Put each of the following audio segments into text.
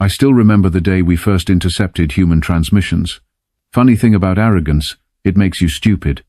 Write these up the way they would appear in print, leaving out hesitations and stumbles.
I still remember the day we first intercepted human transmissions. Funny thing about Arrogance, it makes you stupid.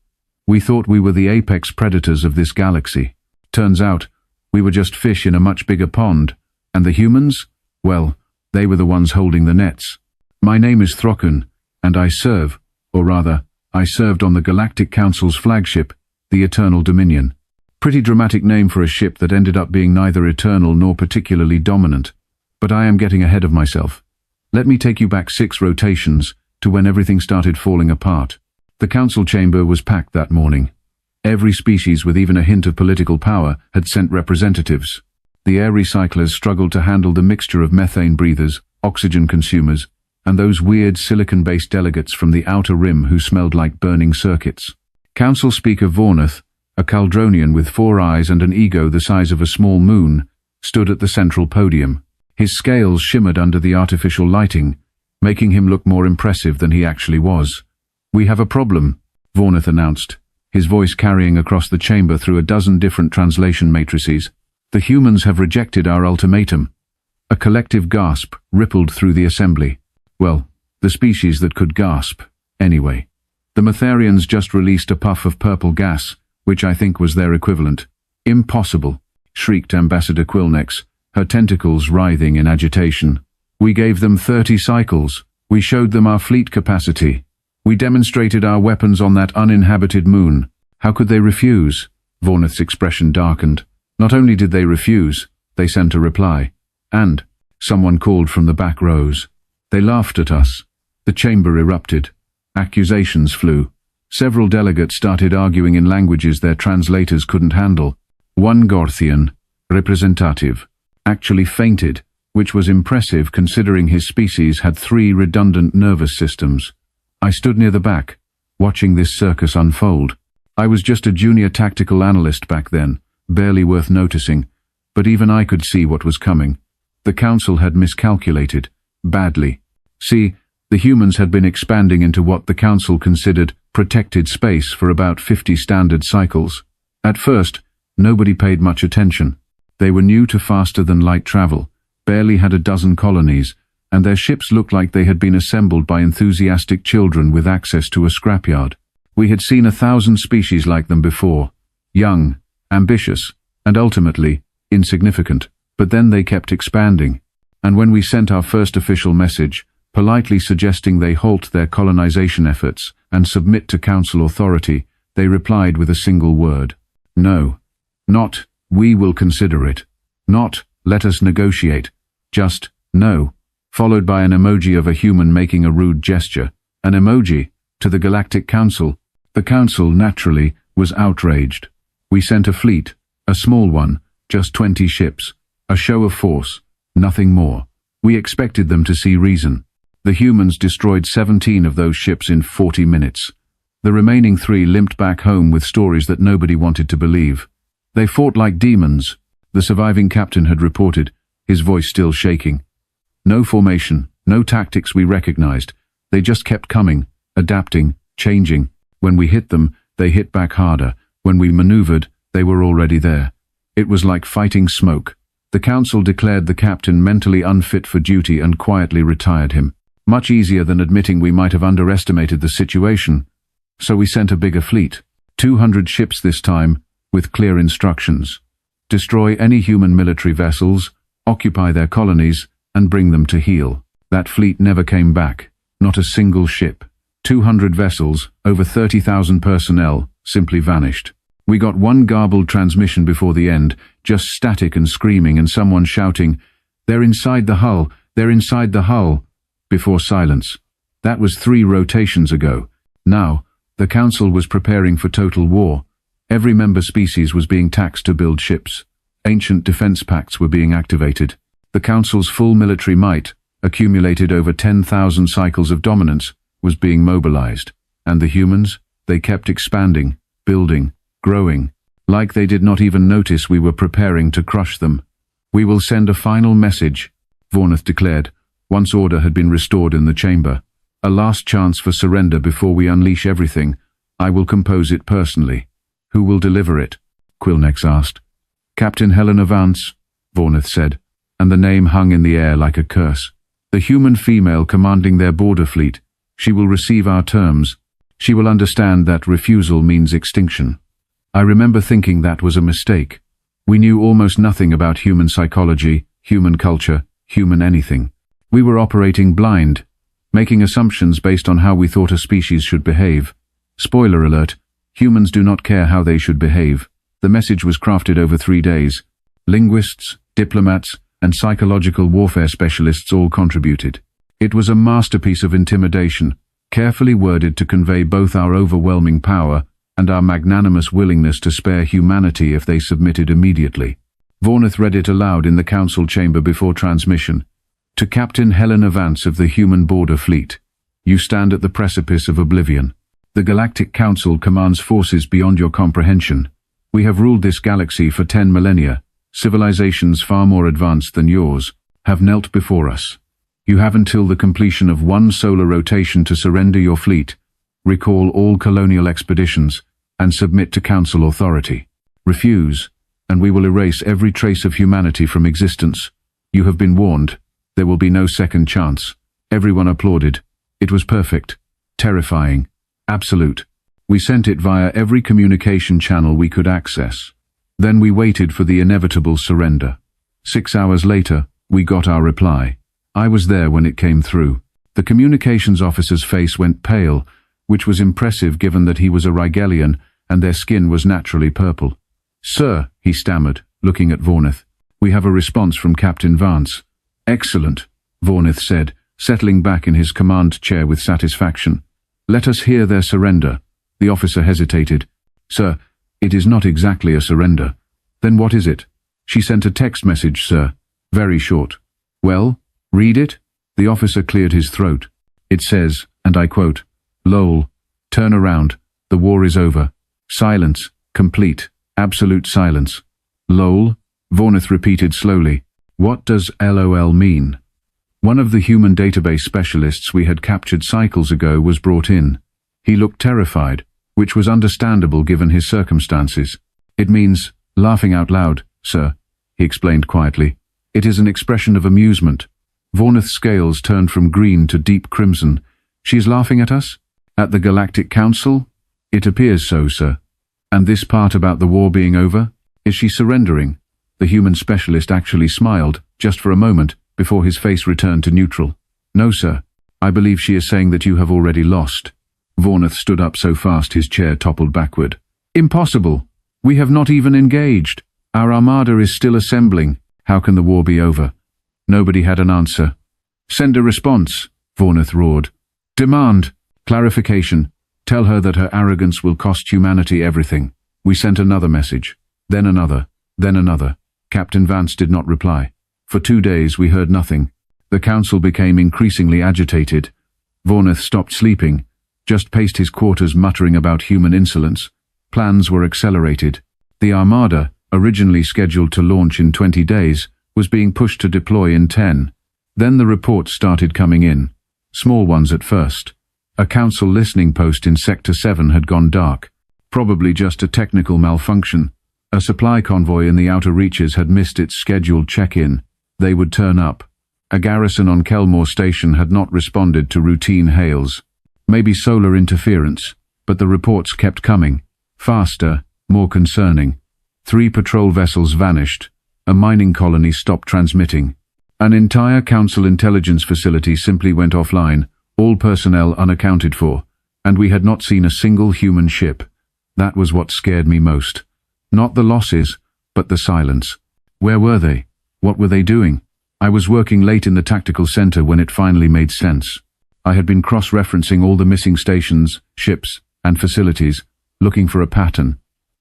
We thought we were the apex predators of this galaxy. Turns out, we were just fish in a much bigger pond, and the humans? Well, they were the ones holding the nets. My name is Throkkun, and I serve, or rather, I served on the Galactic Council's flagship, the Eternal Dominion. Pretty dramatic name for a ship that ended up being neither eternal nor particularly dominant. But I am getting ahead of myself. Let me take you back 6 rotations to when everything started falling apart. The council chamber was packed that morning. Every species with even a hint of political power had sent representatives. The air recyclers struggled to handle the mixture of methane breathers, oxygen consumers, and those weird silicon-based delegates from the outer rim who smelled like burning circuits. Council Speaker Vornath, a Caldronian with 4 eyes and an ego the size of a small moon, stood at the central podium. His scales shimmered under the artificial lighting, making him look more impressive than he actually was. "We have a problem," Vornath announced, his voice carrying across the chamber through a dozen different translation matrices. "The humans have rejected our ultimatum." A collective gasp rippled through the assembly. Well, the species that could gasp, anyway. The Matharians just released a puff of purple gas, which I think was their equivalent. "Impossible," shrieked Ambassador Quillnex, her tentacles writhing in agitation. "We gave them 30 cycles. We showed them our fleet capacity. We demonstrated our weapons on that uninhabited moon. How could they refuse?" Vornath's expression darkened. Not only did they refuse, they sent a reply. And someone called from the back rows. They laughed at us. The chamber erupted. Accusations flew. Several delegates started arguing in languages their translators couldn't handle. One Gorthian, representative, actually fainted, which was impressive considering his species had 3 redundant nervous systems. I stood near the back, watching this circus unfold. I was just a junior tactical analyst back then, barely worth noticing, but even I could see what was coming. The council had miscalculated, badly. See, the humans had been expanding into what the council considered protected space for about 50 standard cycles. At first, nobody paid much attention. They were new to faster-than-light travel, barely had a dozen colonies, and their ships looked like they had been assembled by enthusiastic children with access to a scrapyard. We had seen 1,000 species like them before, young, ambitious, and ultimately insignificant, but then they kept expanding. And when we sent our first official message, politely suggesting they halt their colonization efforts and submit to council authority, they replied with a single word. No. Not, "We will consider it." Not, "Let us negotiate." Just, "No," followed by an emoji of a human making a rude gesture. An emoji to the Galactic Council. The Council, naturally, was outraged. We sent a fleet, a small one, just 20 ships, a show of force, nothing more. We expected them to see reason. The humans destroyed 17 of those ships in 40 minutes. The remaining 3 limped back home with stories that nobody wanted to believe. They fought like demons, the surviving captain had reported, his voice still shaking. No formation, no tactics we recognized. They just kept coming, adapting, changing. When we hit them, they hit back harder. When we maneuvered, they were already there. It was like fighting smoke. The council declared the captain mentally unfit for duty and quietly retired him. Much easier than admitting we might have underestimated the situation. So we sent a bigger fleet. 200 ships this time, with clear instructions. Destroy any human military vessels, occupy their colonies, and bring them to heel. That fleet never came back. Not a single ship. 200 vessels, over 30,000 personnel, simply vanished. We got one garbled transmission before the end, just static and screaming and someone shouting, "They're inside the hull! They're inside the hull!" before silence. That was 3 rotations ago. Now, the council was preparing for total war. Every member species was being taxed to build ships. Ancient defense pacts were being activated. The council's full military might, accumulated over 10,000 cycles of dominance, was being mobilized. And the humans? They kept expanding, building, growing, like they did not even notice we were preparing to crush them. "We will send a final message," Vornath declared, once order had been restored in the chamber. "A last chance for surrender before we unleash everything. I will compose it personally." "Who will deliver it?" Quillnex asked. "Captain Helena Vance," Vornath said, and the name hung in the air like a curse. The human female commanding their border fleet. She will receive our terms. She will understand that refusal means extinction. I remember thinking that was a mistake. We knew almost nothing about human psychology, human culture, human anything. We were operating blind, making assumptions based on how we thought a species should behave. Spoiler alert, humans do not care how they should behave. The message was crafted over 3 days. Linguists, diplomats, and psychological warfare specialists all contributed. It was a masterpiece of intimidation, carefully worded to convey both our overwhelming power and our magnanimous willingness to spare humanity if they submitted immediately. Vornith read it aloud in the council chamber before transmission. To Captain Helena Vance of the Human Border Fleet, you stand at the precipice of oblivion. The Galactic Council commands forces beyond your comprehension. We have ruled this galaxy for 10 millennia. Civilizations far more advanced than yours have knelt before us. You have until the completion of 1 solar rotation to surrender your fleet, recall all colonial expeditions, and submit to council authority. Refuse, and we will erase every trace of humanity from existence. You have been warned. There will be no second chance. Everyone applauded. It was perfect, terrifying, absolute. We sent it via every communication channel we could access. Then we waited for the inevitable surrender. 6 hours later, we got our reply. I was there when it came through. The communications officer's face went pale, which was impressive given that he was a Rigelian and their skin was naturally purple. "Sir," he stammered, looking at Vornith, "we have a response from Captain Vance." "Excellent," Vornith said, settling back in his command chair with satisfaction. "Let us hear their surrender." The officer hesitated. "Sir, it is not exactly a surrender." "Then what is it?" "She sent a text message, sir. Very short." "Well, read it." The officer cleared his throat. "It says, and I quote, 'Lol, turn around, the war is over. Silence, complete, absolute silence.'" "Lol," Vornith repeated slowly. "What does LOL mean?" One of the human database specialists we had captured cycles ago was brought in. He looked terrified, which was understandable given his circumstances. "It means, laughing out loud, sir," he explained quietly. "It is an expression of amusement." Vornith's scales turned from green to deep crimson. "She is laughing at us? At the Galactic Council?" "It appears so, sir." "And this part about the war being over? Is she surrendering?" The human specialist actually smiled, just for a moment, before his face returned to neutral. "No, sir. I believe she is saying that you have already lost." Vornith stood up so fast his chair toppled backward. "Impossible! We have not even engaged. Our Armada is still assembling. How can the war be over?" Nobody had an answer. "Send a response," Vornith roared. "Demand clarification. Tell her that her arrogance will cost humanity everything." We sent another message, then another, then another. Captain Vance did not reply. For 2 days we heard nothing. The council became increasingly agitated. Vornith stopped sleeping, just paced his quarters muttering about human insolence. Plans were accelerated. The Armada, originally scheduled to launch in 20 days, was being pushed to deploy in 10. Then the reports started coming in. Small ones at first. A council listening post in Sector 7 had gone dark. Probably just a technical malfunction. A supply convoy in the outer reaches had missed its scheduled check-in. They would turn up. A garrison on Kelmore Station had not responded to routine hails. Maybe solar interference, but the reports kept coming. Faster, more concerning. 3 patrol vessels vanished. A mining colony stopped transmitting. An entire council intelligence facility simply went offline, all personnel unaccounted for, and we had not seen a single human ship. That was what scared me most. Not the losses, but the silence. Where were they? What were they doing? I was working late in the tactical center when it finally made sense. I had been cross-referencing all the missing stations, ships, and facilities, looking for a pattern.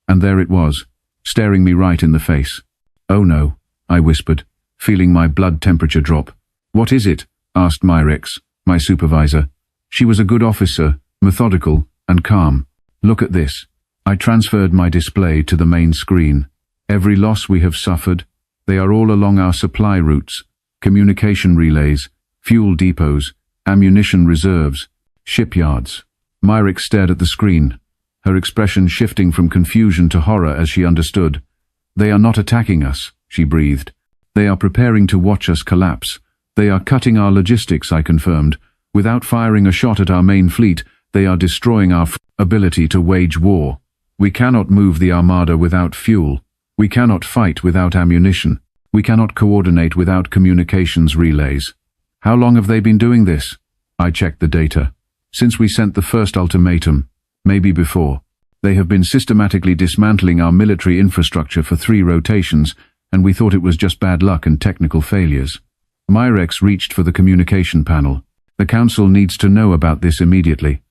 And there it was, staring me right in the face. "Oh no," I whispered, feeling my blood temperature drop. "What is it?" asked Myrex, my supervisor. She was a good officer, methodical and calm. "Look at this." I transferred my display to the main screen. Every loss we have suffered, they are all along our supply routes, communication relays, fuel depots, ammunition reserves, shipyards. Myrex stared at the screen, her expression shifting from confusion to horror as she understood. "They are not attacking us," she breathed. "They are preparing to watch us collapse, They are cutting our logistics, I confirmed. Without firing a shot at our main fleet, they are destroying our ability to wage war. We cannot move the Armada without fuel. We cannot fight without ammunition. We cannot coordinate without communications relays. How long have they been doing this? I checked the data. Since we sent the first ultimatum, maybe before. They have been systematically dismantling our military infrastructure for 3 rotations, and we thought it was just bad luck and technical failures. Myrex reached for the communication panel. The Council needs to know about this immediately.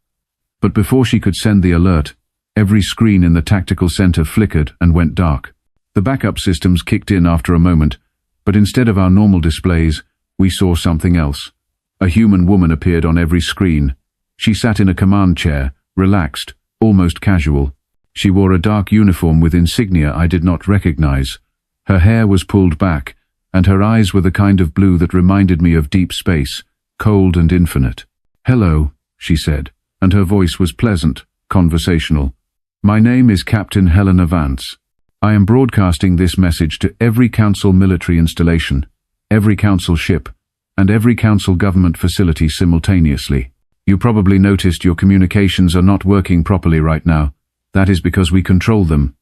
But before she could send the alert, every screen in the tactical center flickered and went dark. The backup systems kicked in after a moment, but instead of our normal displays, we saw something else. A human woman appeared on every screen. She sat in a command chair, relaxed, almost casual. She wore a dark uniform with insignia I did not recognize. Her hair was pulled back, and her eyes were the kind of blue that reminded me of deep space, cold and infinite. "Hello," she said, and her voice was pleasant, conversational. "My name is Captain Helena Vance. I am broadcasting this message to every Council military installation, every Council ship, and every Council government facility simultaneously. You probably noticed your communications are not working properly right now. That is because we control them.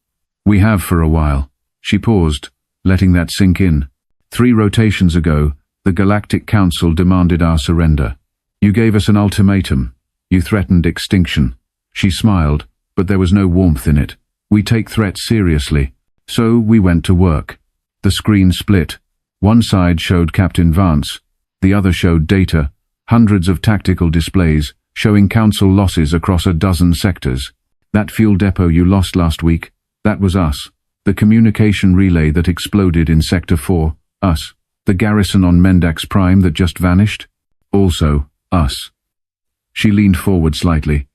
We have for a while." She paused, letting that sink in. 3 rotations ago, the Galactic Council demanded our surrender. You gave us an ultimatum. You threatened extinction. She smiled, but there was no warmth in it. We take threats seriously. So we went to work. The screen split. One side showed Captain Vance. The other showed data, hundreds of tactical displays, showing Council losses across a dozen sectors. That fuel depot you lost last week, that was us. The communication relay that exploded in Sector 4, us. The garrison on Mendax Prime that just vanished, also us. She leaned forward slightly.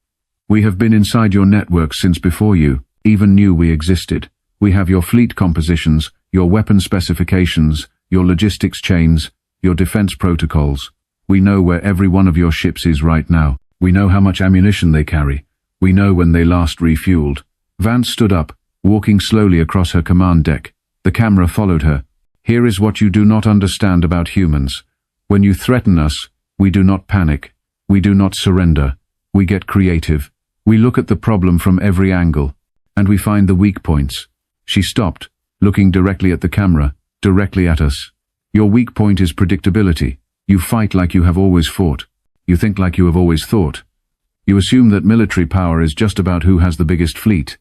We have been inside your network since before you even knew we existed. We have your fleet compositions, your weapon specifications, your logistics chains, your defense protocols. We know where every one of your ships is right now. We know how much ammunition they carry. We know when they last refueled. Vance stood up, walking slowly across her command deck. The camera followed her. Here is what you do not understand about humans. When you threaten us, we do not panic. We do not surrender. We get creative. We look at the problem from every angle, and we find the weak points. She stopped, looking directly at the camera, directly at us. Your weak point is predictability. You fight like you have always fought. You think like you have always thought. You assume that military power is just about who has the biggest fleet.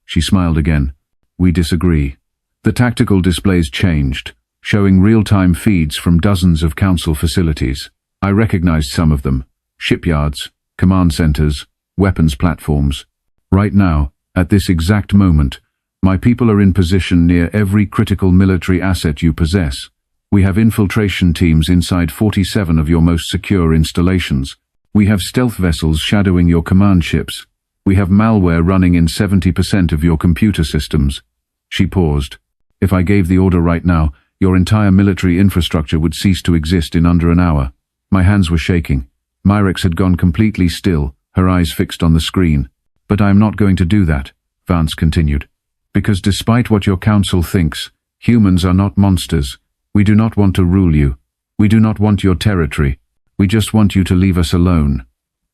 She smiled again. We disagree. The tactical displays changed, showing real-time feeds from dozens of Council facilities. I recognized some of them. Shipyards, command centers, weapons platforms. Right now, at this exact moment, my people are in position near every critical military asset you possess. We have infiltration teams inside 47 of your most secure installations. We have stealth vessels shadowing your command ships. We have malware running in 70% of your computer systems. She paused. If I gave the order right now, your entire military infrastructure would cease to exist in under an hour. My hands were shaking. Myrex had gone completely still, her eyes fixed on the screen. But I am not going to do that, Vance continued. Because despite what your council thinks, humans are not monsters. We do not want to rule you. We do not want your territory. We just want you to leave us alone.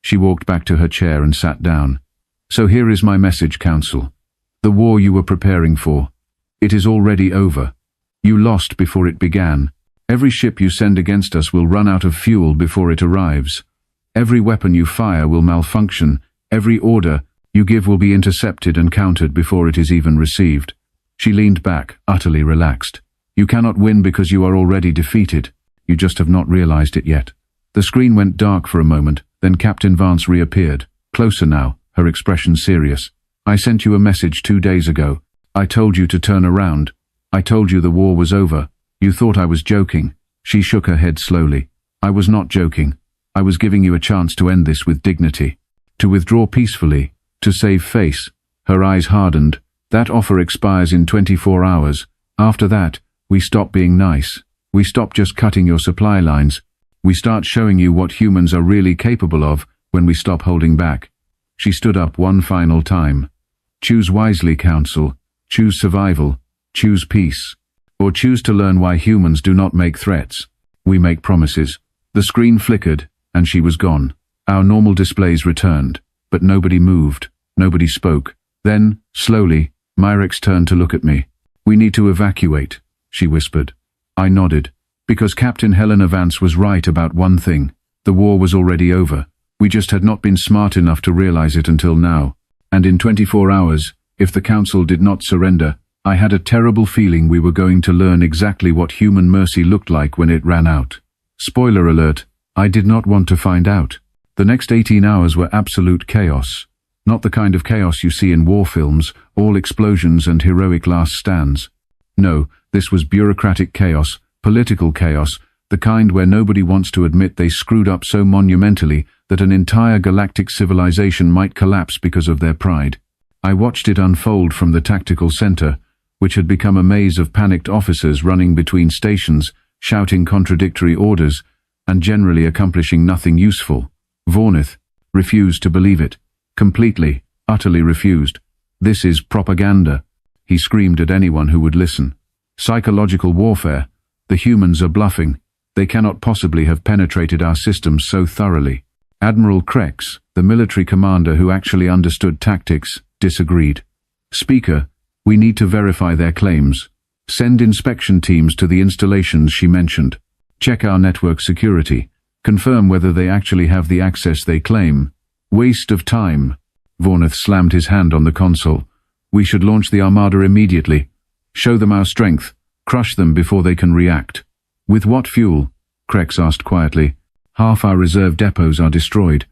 She walked back to her chair and sat down. So here is my message, Council. The war you were preparing for. It is already over. You lost before it began. Every ship you send against us will run out of fuel before it arrives. Every weapon you fire will malfunction. Every order you give will be intercepted and countered before it is even received. She leaned back, utterly relaxed. You cannot win because you are already defeated. You just have not realized it yet. The screen went dark for a moment, then Captain Vance reappeared, closer now, her expression serious. I sent you a message 2 days ago. I told you to turn around. I told you the war was over. You thought I was joking. She shook her head slowly. I was not joking. I was giving you a chance to end this with dignity. To withdraw peacefully. To save face. Her eyes hardened. That offer expires in 24 hours. After that, we stop being nice. We stop just cutting your supply lines. We start showing you what humans are really capable of when we stop holding back. She stood up one final time. Choose wisely, Council. Choose survival. Choose peace. Or choose to learn why humans do not make threats. We make promises. The screen flickered, and she was gone. Our normal displays returned, but nobody moved, nobody spoke. Then, slowly, Myrex turned to look at me. "We need to evacuate," she whispered. I nodded, because Captain Helena Vance was right about one thing. The war was already over. We just had not been smart enough to realize it until now. And in 24 hours, if the Council did not surrender, I had a terrible feeling we were going to learn exactly what human mercy looked like when it ran out. Spoiler alert, I did not want to find out. The next 18 hours were absolute chaos. Not the kind of chaos you see in war films, all explosions and heroic last stands. No, this was bureaucratic chaos, political chaos, the kind where nobody wants to admit they screwed up so monumentally that an entire galactic civilization might collapse because of their pride. I watched it unfold from the tactical center, which had become a maze of panicked officers running between stations, shouting contradictory orders, and generally accomplishing nothing useful. Vornith refused to believe it. Completely, utterly refused. "This is propaganda," he screamed at anyone who would listen. "Psychological warfare. The humans are bluffing. They cannot possibly have penetrated our systems so thoroughly." Admiral Krex, the military commander who actually understood tactics, disagreed. "Speaker, we need to verify their claims. Send inspection teams to the installations she mentioned. Check our network security. Confirm whether they actually have the access they claim. Waste of time." Vornith slammed his hand on the console. "We should launch the Armada immediately. Show them our strength. Crush them before they can react." "With what fuel?" Krex asked quietly. "Half our reserve depots are destroyed.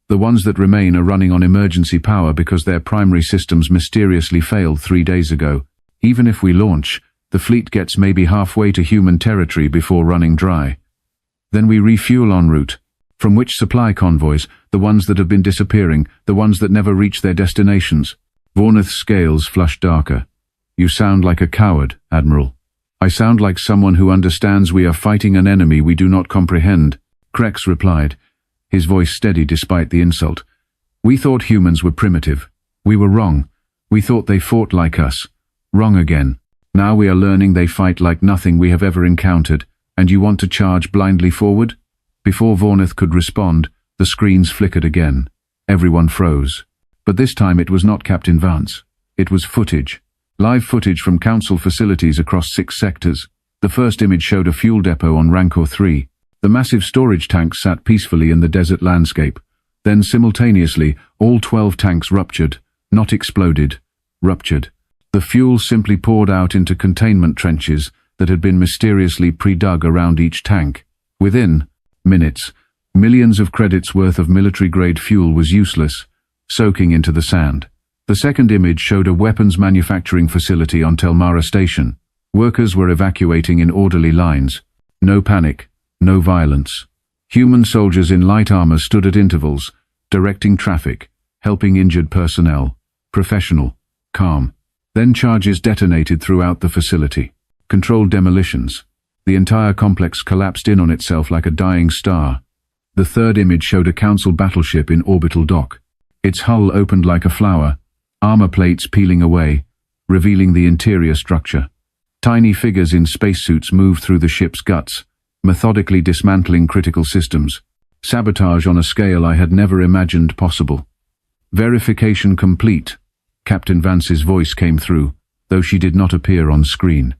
The ones that remain are running on emergency power because their primary systems mysteriously failed 3 days ago. Even if we launch, the fleet gets maybe halfway to human territory before running dry. Then we refuel en route. From which supply convoys? The ones that have been disappearing, the ones that never reach their destinations." Vornith's scales flushed darker. "You sound like a coward, Admiral." "I sound like someone who understands we are fighting an enemy we do not comprehend," Krex replied, his voice steady despite the insult. "We thought humans were primitive. We were wrong. We thought they fought like us. Wrong again. Now we are learning they fight like nothing we have ever encountered, and you want to charge blindly forward?" Before Vornith could respond, the screens flickered again. Everyone froze. But this time it was not Captain Vance. It was footage. Live footage from Council facilities across 6 sectors. The first image showed a fuel depot on Rancor 3. The massive storage tanks sat peacefully in the desert landscape. Then simultaneously, all 12 tanks ruptured. Not exploded. Ruptured. The fuel simply poured out into containment trenches that had been mysteriously pre-dug around each tank. Within minutes, millions of credits worth of military-grade fuel was useless, soaking into the sand. The second image showed a weapons manufacturing facility on Telmara Station. Workers were evacuating in orderly lines. No panic, no violence. Human soldiers in light armor stood at intervals, directing traffic, helping injured personnel. Professional, calm. Then charges detonated throughout the facility. Controlled demolitions. The entire complex collapsed in on itself like a dying star. The third image showed a Council battleship in orbital dock. Its hull opened like a flower, armor plates peeling away, revealing the interior structure. Tiny figures in spacesuits moved through the ship's guts, methodically dismantling critical systems. Sabotage on a scale I had never imagined possible. "Verification complete," Captain Vance's voice came through, though she did not appear on screen.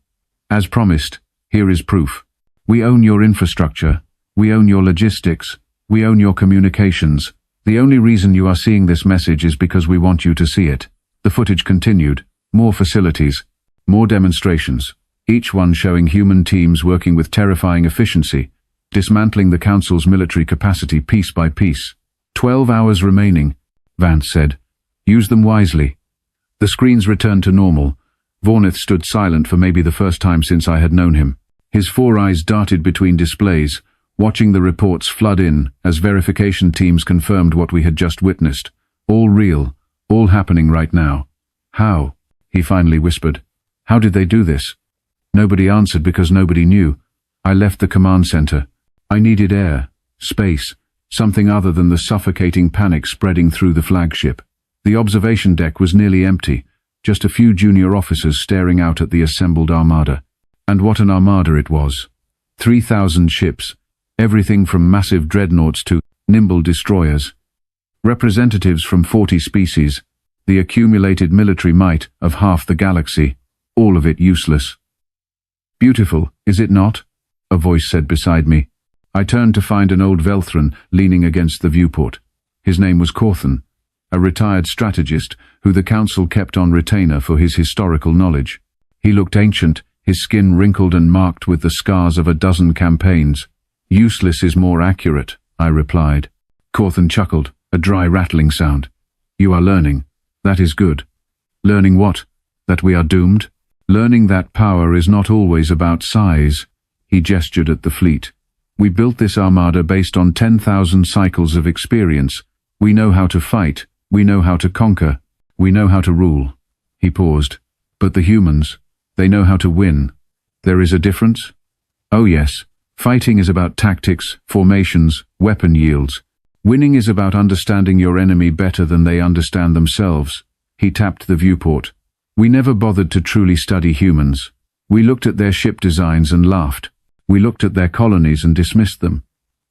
"As promised, here is proof. We own your infrastructure, we own your logistics, we own your communications. The only reason you are seeing this message is because we want you to see it." The footage continued. More facilities, more demonstrations, each one showing human teams working with terrifying efficiency, dismantling the Council's military capacity piece by piece. 12 hours remaining, Vance said. "Use them wisely." The screens returned to normal. Vornith stood silent for maybe the first time since I had known him. His 4 eyes darted between displays, watching the reports flood in as verification teams confirmed what we had just witnessed. All real, all happening right now. "How?" he finally whispered. "How did they do this?" Nobody answered because nobody knew. I left the command center. I needed air, space, something other than the suffocating panic spreading through the flagship. The observation deck was nearly empty, just a few junior officers staring out at the assembled armada. And what an armada it was. 3,000 ships, everything from massive dreadnoughts to nimble destroyers. Representatives from 40 species, the accumulated military might of half the galaxy, all of it useless. "Beautiful, is it not?" a voice said beside me. I turned to find an old Velthran leaning against the viewport. His name was Throkkun, a retired strategist who the council kept on retainer for his historical knowledge. He looked ancient, his skin wrinkled and marked with the scars of a dozen campaigns. "Useless is more accurate," I replied. Throkkun chuckled, a dry rattling sound. "You are learning. That is good." "Learning what? That we are doomed?" "Learning that power is not always about size." He gestured at the fleet. "We built this armada based on 10,000 cycles of experience. We know how to fight, we know how to conquer, we know how to rule." He paused. "But the humans, they know how to win. There is a difference?" "Oh yes. Fighting is about tactics, formations, weapon yields. Winning is about understanding your enemy better than they understand themselves." He tapped the viewport. "We never bothered to truly study humans. We looked at their ship designs and laughed. We looked at their colonies and dismissed them.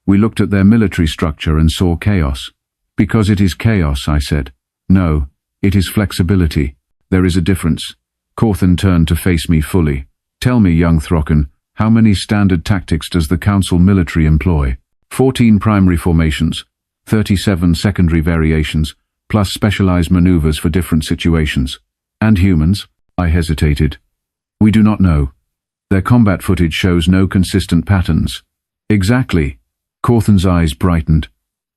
We looked at their military structure and saw chaos." "Because it is chaos," I said. "No, it is flexibility. There is a difference." Throkkun turned to face me fully. "Tell me, young Throkkun, how many standard tactics does the Council military employ?" 14 primary formations, 37 secondary variations, plus specialized maneuvers for different situations. "And humans?" I hesitated. "We do not know. Their combat footage shows no consistent patterns." "Exactly." Thorkun's eyes brightened.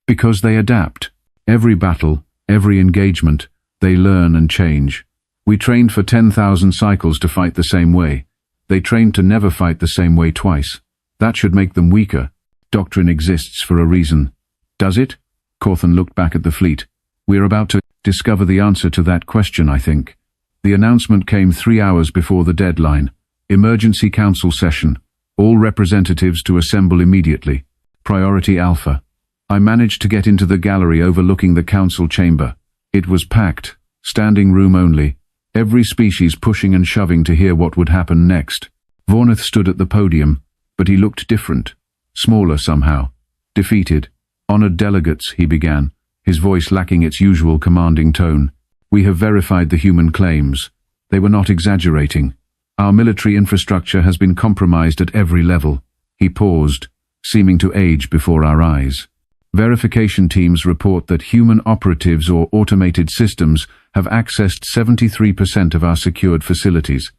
"Because they adapt. Every battle, every engagement, they learn and change. We trained for 10,000 cycles to fight the same way. They trained to never fight the same way twice. That should make them weaker. Doctrine exists for a reason." "Does it?" Throkkun looked back at the fleet. "We are about to discover the answer to that question, I think." The announcement came 3 hours before the deadline. Emergency council session. All representatives to assemble immediately. Priority Alpha. I managed to get into the gallery overlooking the council chamber. It was packed, standing room only, every species pushing and shoving to hear what would happen next. Vornith stood at the podium, but he looked different, smaller somehow, defeated. "Honored delegates," he began, his voice lacking its usual commanding tone. "We have verified the human claims. They were not exaggerating. Our military infrastructure has been compromised at every level." He paused, seeming to age before our eyes. "Verification teams report that human operatives or automated systems have accessed 73% of our secured facilities.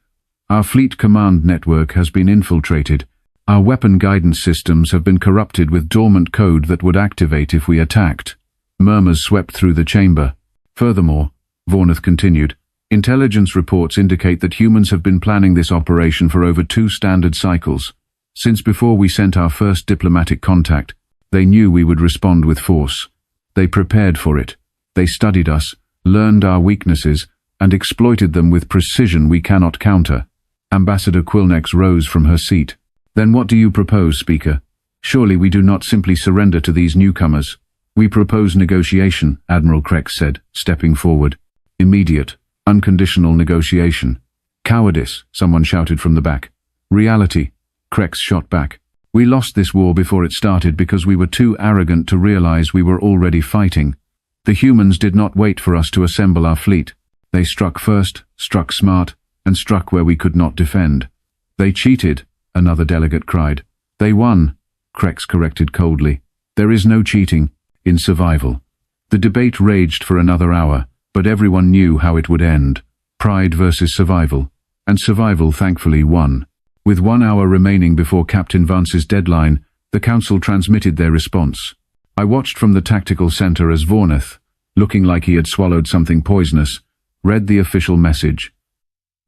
Our fleet command network has been infiltrated. Our weapon guidance systems have been corrupted with dormant code that would activate if we attacked." Murmurs swept through the chamber. "Furthermore," Vornith continued, "intelligence reports indicate that humans have been planning this operation for over 2 standard cycles. Since before we sent our first diplomatic contact, they knew we would respond with force. They prepared for it. They studied us, learned our weaknesses, and exploited them with precision we cannot counter." Ambassador Quilnex rose from her seat. "Then what do you propose, Speaker? Surely we do not simply surrender to these newcomers." "We propose negotiation," Admiral Krex said, stepping forward. "Immediate, unconditional negotiation." "Cowardice," someone shouted from the back. "Reality," Krex shot back. "We lost this war before it started because we were too arrogant to realize we were already fighting. The humans did not wait for us to assemble our fleet. They struck first, struck smart, and struck where we could not defend." "They cheated," another delegate cried. "They won," Krex corrected coldly. "There is no cheating in survival." The debate raged for another hour, but everyone knew how it would end. Pride versus survival. And survival thankfully won. With 1 hour remaining before Captain Vance's deadline, the council transmitted their response. I watched from the tactical center as Vornith, looking like he had swallowed something poisonous, read the official message.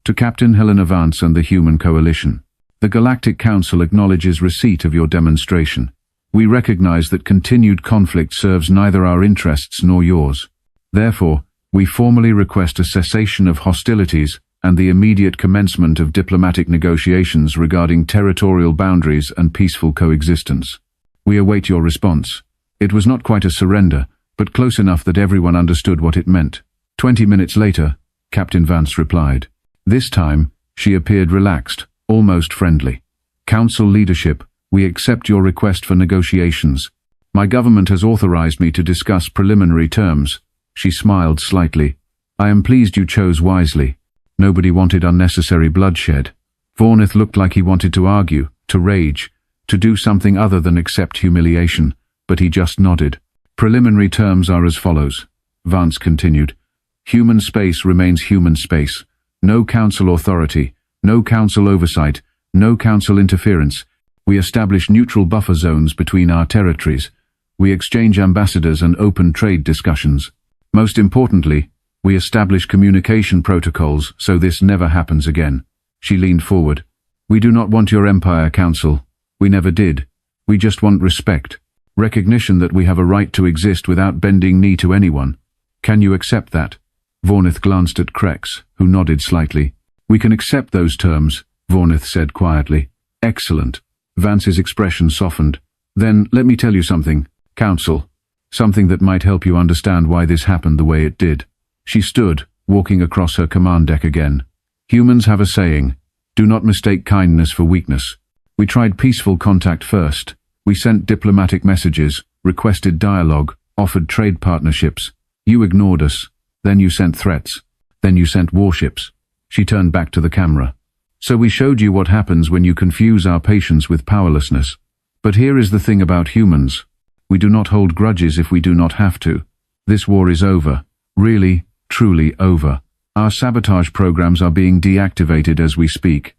To Captain Helena Vance and the Human Coalition. The Galactic Council acknowledges receipt of your demonstration. We recognize that continued conflict serves neither our interests nor yours. Therefore, we formally request a cessation of hostilities and the immediate commencement of diplomatic negotiations regarding territorial boundaries and peaceful coexistence. We await your response. It was not quite a surrender, but close enough that everyone understood what it meant. 20 minutes later, Captain Vance replied. This time, she appeared relaxed, almost friendly. Council leadership, We accept your request for negotiations. My government has authorized me to discuss preliminary terms. She smiled slightly. I am pleased you chose wisely. Nobody wanted unnecessary bloodshed. Vornith looked like he wanted to argue, to rage, to do something other than accept humiliation, but he just nodded. Preliminary terms are as follows, Vance continued. Human space remains human space. No council authority, no council oversight, no council interference. We establish neutral buffer zones between our territories. We exchange ambassadors and open trade discussions. Most importantly, we establish communication protocols so this never happens again. She leaned forward. We do not want your Empire Council. We never did. We just want respect. Recognition that we have a right to exist without bending knee to anyone. Can you accept that? Vornith glanced at Krex, who nodded slightly. We can accept those terms, Vornith said quietly. Excellent. Vance's expression softened. Then, let me tell you something, Council. Something that might help you understand why this happened the way it did. She stood, walking across her command deck again. Humans have a saying, do not mistake kindness for weakness. We tried peaceful contact first. We sent diplomatic messages, requested dialogue, offered trade partnerships. You ignored us. Then you sent threats. Then you sent warships. She turned back to the camera. So we showed you what happens when you confuse our patience with powerlessness. But here is the thing about humans. We do not hold grudges if we do not have to. This war is over. Really, truly over. Our sabotage programs are being deactivated as we speak.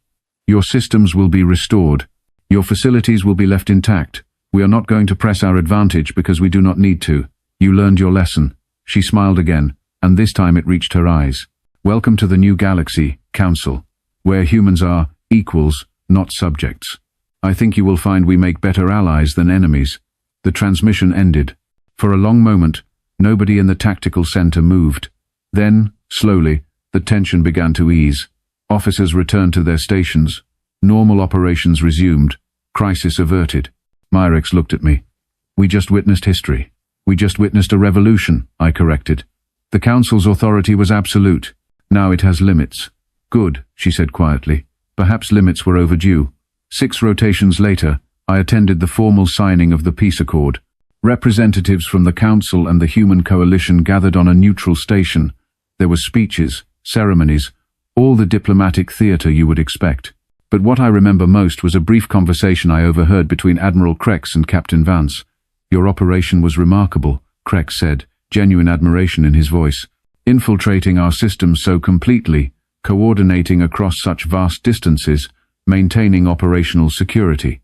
Your systems will be restored. Your facilities will be left intact. We are not going to press our advantage because we do not need to. You learned your lesson. She smiled again, and this time it reached her eyes. Welcome to the new galaxy, Council, where humans are equals, not subjects. I think you will find we make better allies than enemies. The transmission ended. For a long moment, nobody in the tactical center moved. Then, slowly, the tension began to ease. Officers returned to their stations. Normal operations resumed. Crisis averted. Myrex looked at me. We just witnessed history. We just witnessed a revolution, I corrected. The Council's authority was absolute. Now it has limits. Good, she said quietly. Perhaps limits were overdue. 6 rotations later, I attended the formal signing of the peace accord. Representatives from the Council and the Human Coalition gathered on a neutral station. There were speeches, ceremonies, all the diplomatic theater you would expect. But what I remember most was a brief conversation I overheard between Admiral Krex and Captain Vance. Your operation was remarkable, Krex said, genuine admiration in his voice. Infiltrating our systems so completely, coordinating across such vast distances, maintaining operational security.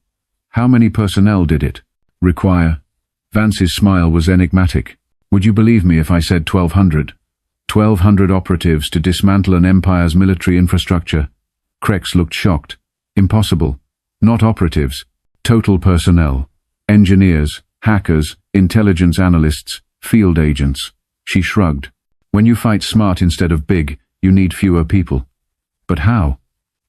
How many personnel did it require? Vance's smile was enigmatic. Would you believe me if I said 1,200? 1,200 operatives to dismantle an empire's military infrastructure? Krex looked shocked. Impossible. Not operatives. Total personnel. Engineers, hackers, intelligence analysts, field agents. She shrugged. When you fight smart instead of big, you need fewer people. But how?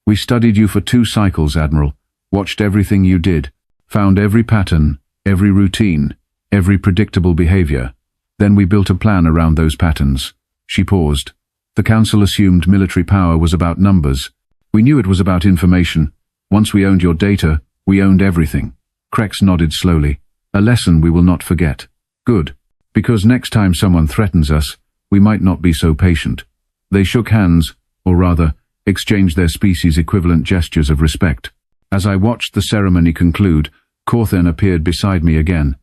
We studied you for 2 cycles, Admiral. Watched everything you did. Found every pattern, every routine, every predictable behavior. Then we built a plan around those patterns. She paused. The Council assumed military power was about numbers. We knew it was about information. Once we owned your data, we owned everything. Krex nodded slowly. A lesson we will not forget. Good. Because next time someone threatens us, we might not be so patient. They shook hands, or rather, exchanged their species-equivalent gestures of respect. As I watched the ceremony conclude, Corthen appeared beside me again.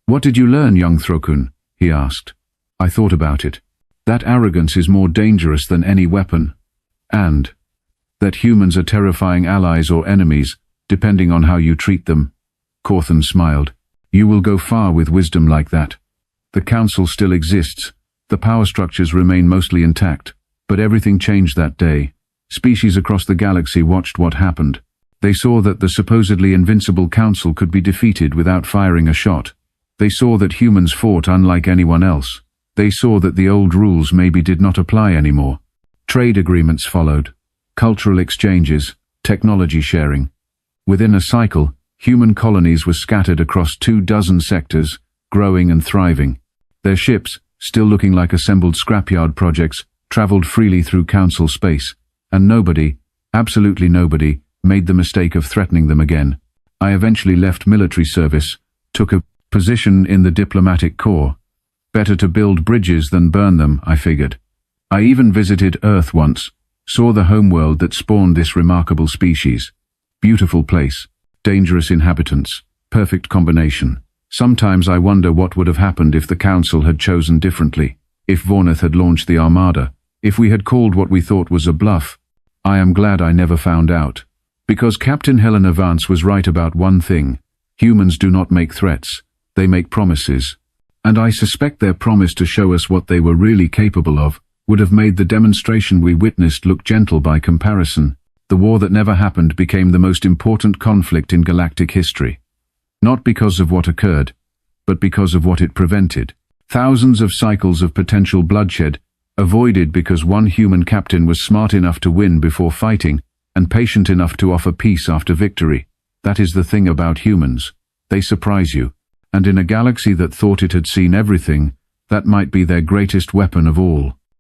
What did you learn, young Throkkun? He asked. I thought about it. That arrogance is more dangerous than any weapon. And that humans are terrifying allies or enemies, depending on how you treat them. Corthen smiled. You will go far with wisdom like that. The Council still exists. The power structures remain mostly intact. But everything changed that day. Species across the galaxy watched what happened. They saw that the supposedly invincible Council could be defeated without firing a shot. They saw that humans fought unlike anyone else. They saw that the old rules maybe did not apply anymore. Trade agreements followed. Cultural exchanges, technology sharing. Within a cycle, human colonies were scattered across 24 sectors, growing and thriving. Their ships, still looking like assembled scrapyard projects, traveled freely through Council space. And nobody, absolutely nobody, made the mistake of threatening them again. I eventually left military service, took a position in the diplomatic corps. Better to build bridges than burn them, I figured. I even visited Earth once, saw the homeworld that spawned this remarkable species. Beautiful place, dangerous inhabitants, perfect combination. Sometimes I wonder what would have happened if the Council had chosen differently, if Vornith had launched the Armada, if we had called what we thought was a bluff. I am glad I never found out. Because Captain Helena Vance was right about one thing: humans do not make threats, they make promises. And I suspect their promise to show us what they were really capable of would have made the demonstration we witnessed look gentle by comparison. The war that never happened became the most important conflict in galactic history. Not because of what occurred, but because of what it prevented. Thousands of cycles of potential bloodshed, avoided because one human captain was smart enough to win before fighting, and patient enough to offer peace after victory. That is the thing about humans. They surprise you. And in a galaxy that thought it had seen everything, that might be their greatest weapon of all.